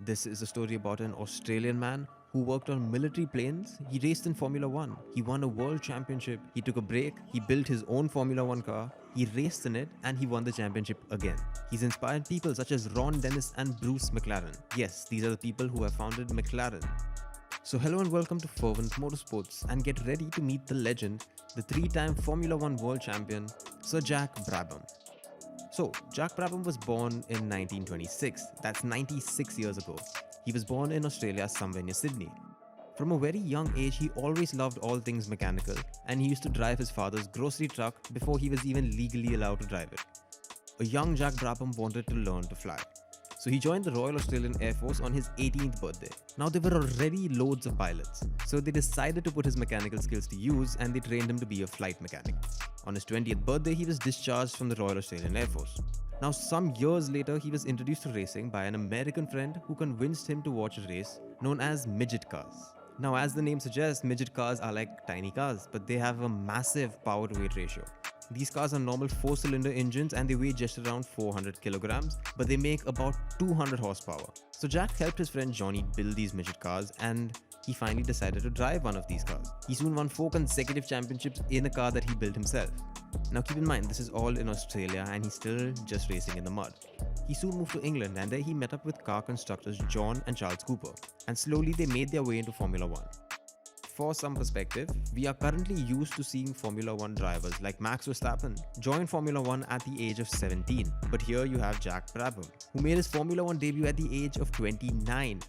This is a story about an Australian man who worked on military planes. He raced in Formula 1. He won a world championship. He took a break. He built his own Formula 1 car. He raced in it and he won the championship again. He's inspired people such as Ron Dennis and Bruce McLaren. Yes, these are the people who have founded McLaren. So hello and welcome to Fervent Motorsports, and get ready to meet the legend, the three-time Formula 1 world champion, Sir Jack Brabham. So, Jack Brabham was born in 1926, that's 96 years ago. He was born in Australia somewhere near Sydney. From a very young age, he always loved all things mechanical, and he used to drive his father's grocery truck before he was even legally allowed to drive it. A young Jack Brabham wanted to learn to fly. So he joined the Royal Australian Air Force on his 18th birthday. Now there were already loads of pilots, so they decided to put his mechanical skills to use and they trained him to be a flight mechanic. On his 20th birthday, he was discharged from the Royal Australian Air Force. Now some years later, he was introduced to racing by an American friend who convinced him to watch a race known as midget cars. Now as the name suggests, midget cars are like tiny cars, but they have a massive power to weight ratio. These cars are normal 4-cylinder engines and they weigh just around 400 kilograms, but they make about 200 horsepower. So Jack helped his friend Johnny build these midget cars and he finally decided to drive one of these cars. He soon won 4 consecutive championships in a car that he built himself. Now keep in mind, this is all in Australia and he's still just racing in the mud. He soon moved to England and there he met up with car constructors John and Charles Cooper, and slowly they made their way into Formula 1. For some perspective, we are currently used to seeing Formula 1 drivers like Max Verstappen join Formula 1 at the age of 17. But here you have Jack Brabham, who made his Formula 1 debut at the age of 29.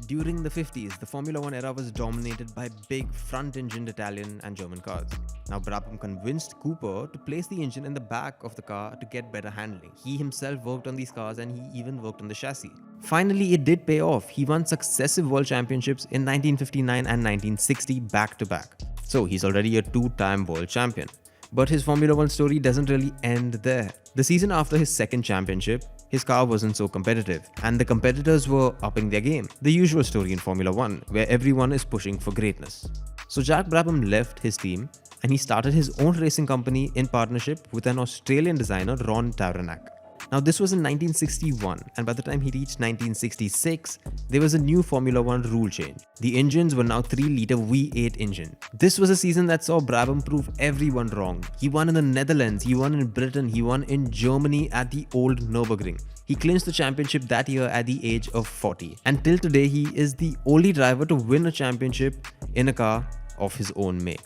During the 50s, the Formula 1 era was dominated by big front-engined Italian and German cars. Now Brabham convinced Cooper to place the engine in the back of the car to get better handling. He himself worked on these cars and he even worked on the chassis. Finally, it did pay off. He won successive world championships in 1959 and 1960 back-to-back. So he's already a 2-time world champion. But his Formula 1 story doesn't really end there. The season after his second championship, his car wasn't so competitive, and the competitors were upping their game. The usual story in Formula 1, where everyone is pushing for greatness. So Jack Brabham left his team, and he started his own racing company in partnership with an Australian designer, Ron Tauranac. Now this was in 1961, and by the time he reached 1966, there was a new Formula 1 rule change. The engines were now 3-litre V8 engine. This was a season that saw Brabham prove everyone wrong. He won in the Netherlands, he won in Britain, he won in Germany at the old Nürburgring. He clinched the championship that year at the age of 40. And till today, he is the only driver to win a championship in a car of his own make.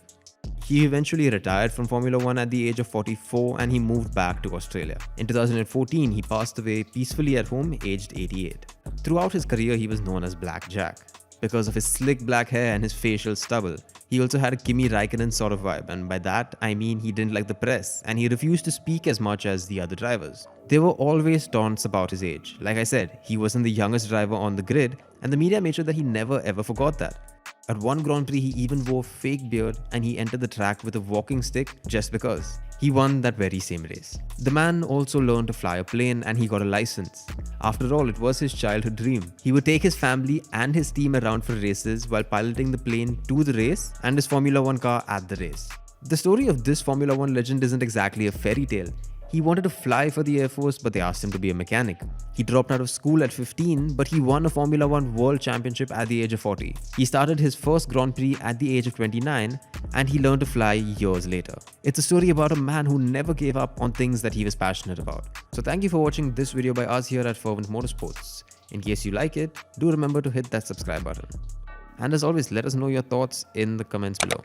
He eventually retired from Formula 1 at the age of 44 and he moved back to Australia. In 2014, he passed away peacefully at home, aged 88. Throughout his career, he was known as Black Jack because of his slick black hair and his facial stubble. He also had a Kimi Raikkonen sort of vibe, and by that I mean he didn't like the press and he refused to speak as much as the other drivers. There were always taunts about his age. Like I said, he wasn't the youngest driver on the grid and the media made sure that he never ever forgot that. At one Grand Prix, he even wore fake beard and he entered the track with a walking stick just because. He won that very same race. The man also learned to fly a plane and he got a license. After all, it was his childhood dream. He would take his family and his team around for races while piloting the plane to the race and his Formula 1 car at the race. The story of this Formula 1 legend isn't exactly a fairy tale. He wanted to fly for the Air Force, but they asked him to be a mechanic. He dropped out of school at 15, but he won a Formula 1 World Championship at the age of 40. He started his first Grand Prix at the age of 29, and he learned to fly years later. It's a story about a man who never gave up on things that he was passionate about. So thank you for watching this video by us here at Fervent Motorsports. In case you like it, do remember to hit that subscribe button. And as always, let us know your thoughts in the comments below.